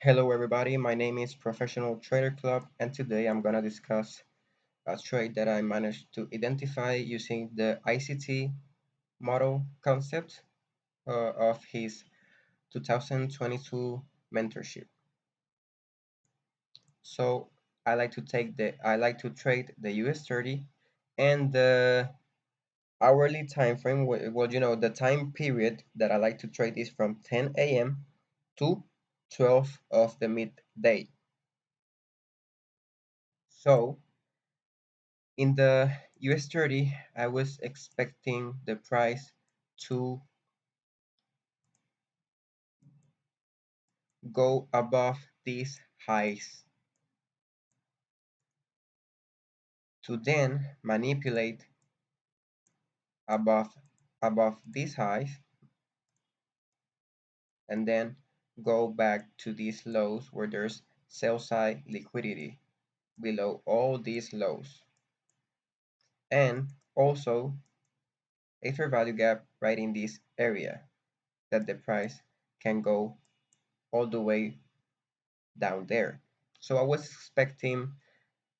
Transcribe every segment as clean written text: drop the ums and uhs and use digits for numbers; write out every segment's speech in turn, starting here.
Hello everybody, my name is Professional Trader Club and today I'm gonna discuss a trade that I managed to identify using the ICT model concept of his 2022 mentorship. So I like to trade the US 30 and the hourly time frame. The time period that I like to trade is from 10 a.m. to 12 of the midday. So in the US 30, I was expecting the price to go above these highs to then manipulate above these highs and then go back to these lows where there's sell side liquidity below all these lows, and also a fair value gap right in this area that the price can go all the way down there. So I was expecting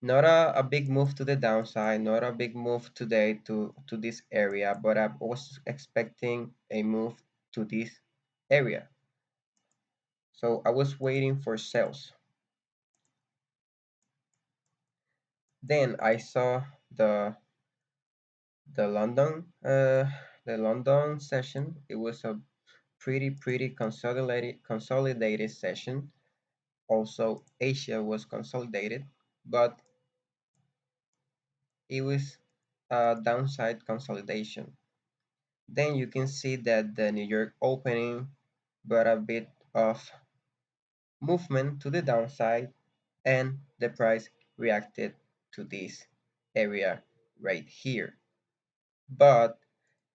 not a big move to the downside, not a big move today to this area, but I was expecting a move to this area. So I was waiting for sales. Then I saw the London the London session. It was a pretty consolidated session. Also Asia was consolidated, but it was a downside consolidation. Then you can see that the New York opening brought a bit of movement to the downside and the price reacted to this area right here. But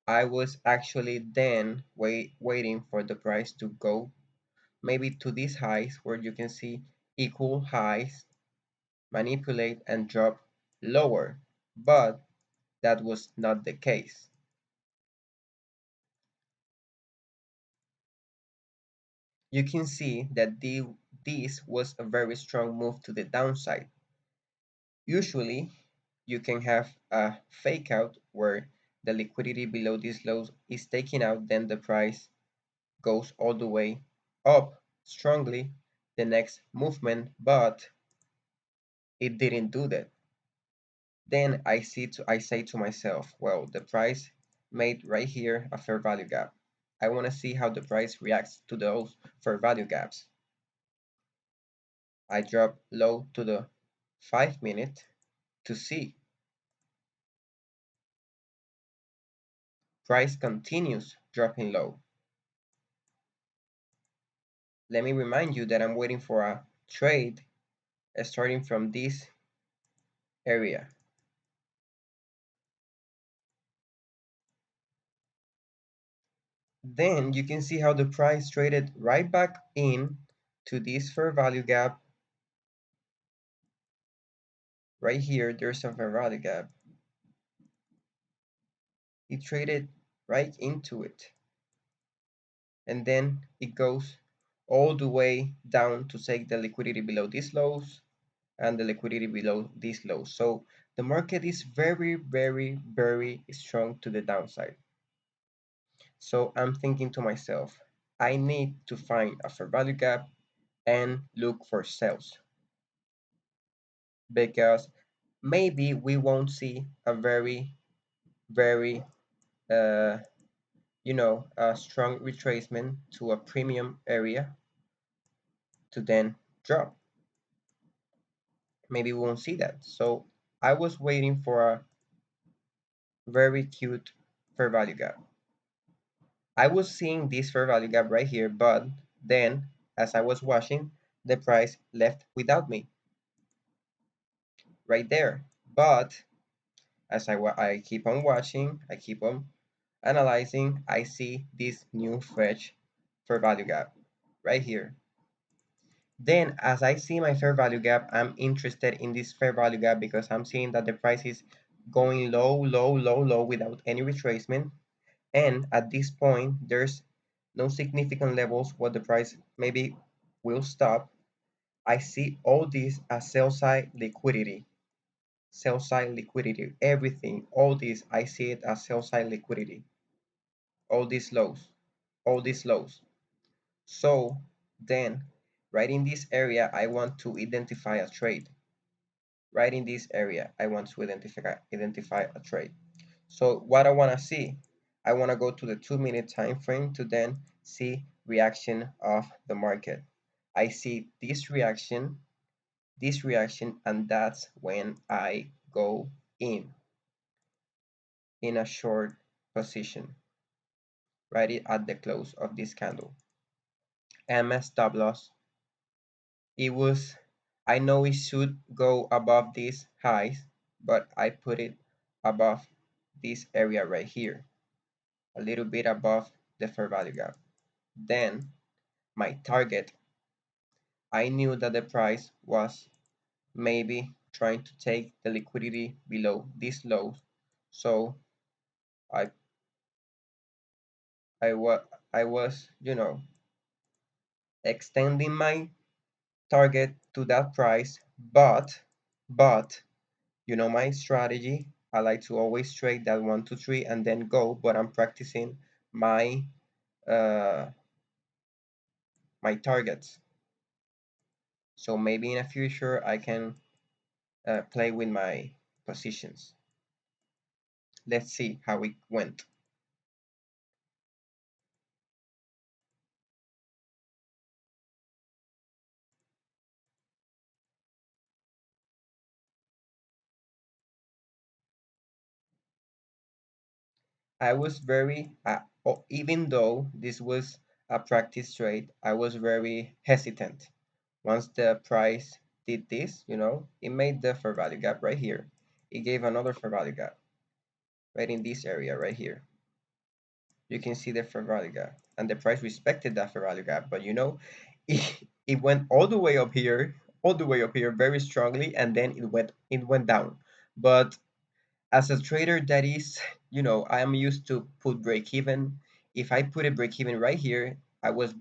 I was actually then waiting for the price to go maybe to these highs where you can see equal highs, manipulate and drop lower, but that was not the case. You can see that this was a very strong move to the downside. Usually, you can have a fake out where the liquidity below these lows is taken out, then the price goes all the way up strongly the next movement, but it didn't do that. Then I say to myself, well, the price made right here a fair value gap. I want to see how the price reacts to those fair value gaps. I drop low to the 5 minute to see. Price continues dropping low. Let me remind you that I'm waiting for a trade starting from this area. Then you can see how the price traded right back in to this fair value gap. Right here, there's a fair value gap. It traded right into it. And then it goes all the way down to take the liquidity below these lows and the liquidity below these lows. So the market is very strong to the downside. So I'm thinking to myself, I need to find a fair value gap and look for sales because maybe we won't see a very uh, a strong retracement to a premium area to then drop. Maybe we won't see that. So I was waiting for a very cute fair value gap. I was seeing this fair value gap right here, but then as I was watching, the price left without me right there. But as I keep on watching, I keep on analyzing, I see this new fresh fair value gap right here. Then as I see my fair value gap, I'm interested in this fair value gap because I'm seeing that the price is going low without any retracement. And at this point, there's no significant levels where the price maybe will stop. I see all this as sell side liquidity. Sell side liquidity, everything, all this, I see it as sell side liquidity. All these lows, all these lows. So then, right in this area, I want to identify a trade. Right in this area, I want to identify a trade. So what I want to see, I want to go to the 2 minute time frame to then see reaction of the market. I see this reaction, and that's when I go in a short position, right at the close of this candle. And my stop loss, it was, I know it should go above these highs, but I put it above this area right here, a little bit above the fair value gap. Then my target, I knew that the price was maybe trying to take the liquidity below this low. So I I was I was, extending my target to that price, but my strategy. I like to always trade that 1 2 3 and then go, but I'm practicing my uh, my targets. So maybe in the future I can play with my positions. Let's see how it went. I was very, even though this was a practice trade, I was very hesitant. Once the price did this, it made the fair value gap right here. It gave another fair value gap right in this area right here. You can see the fair value gap, and the price respected that fair value gap. But it went all the way up here very strongly, and then it went down. But as a trader, that is, I am used to put break even. If I put a break even right here, I was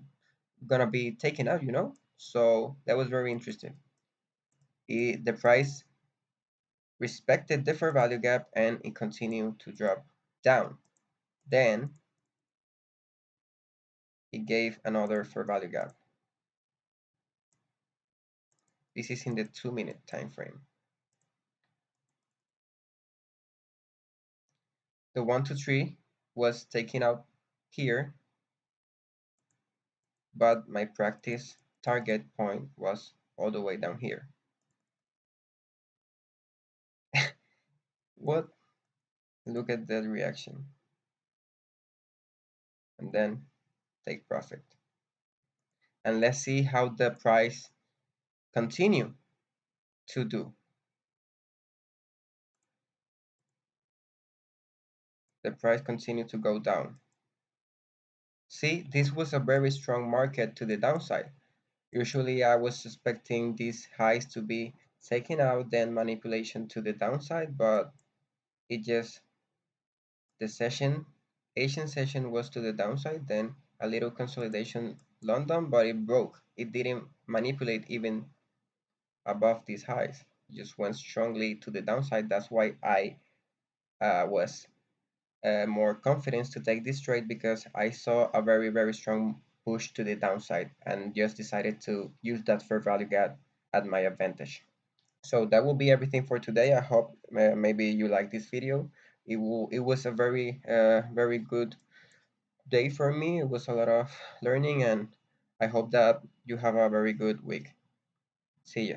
gonna be taken out. So that was very interesting. The price respected the fair value gap and it continued to drop down. Then it gave another fair value gap. This is in the 2 minute time frame. The 1 2 3 was taken out here, but my practice target point was all the way down here. What? Look at that reaction. And then take profit. And let's see how the price continue to do. The price continued to go down. See, this was a very strong market to the downside. Usually I was expecting these highs to be taken out, then manipulation to the downside, but it just, the session, Asian session was to the downside, then a little consolidation London, but it broke. It didn't manipulate even above these highs. It just went strongly to the downside. That's why I was more confidence to take this trade, because I saw a very, very strong push to the downside and just decided to use that fair value gap at my advantage. So that will be everything for today. I hope maybe you like this video. It was a very good day for me. It was a lot of learning, and I hope that you have a very good week. See ya.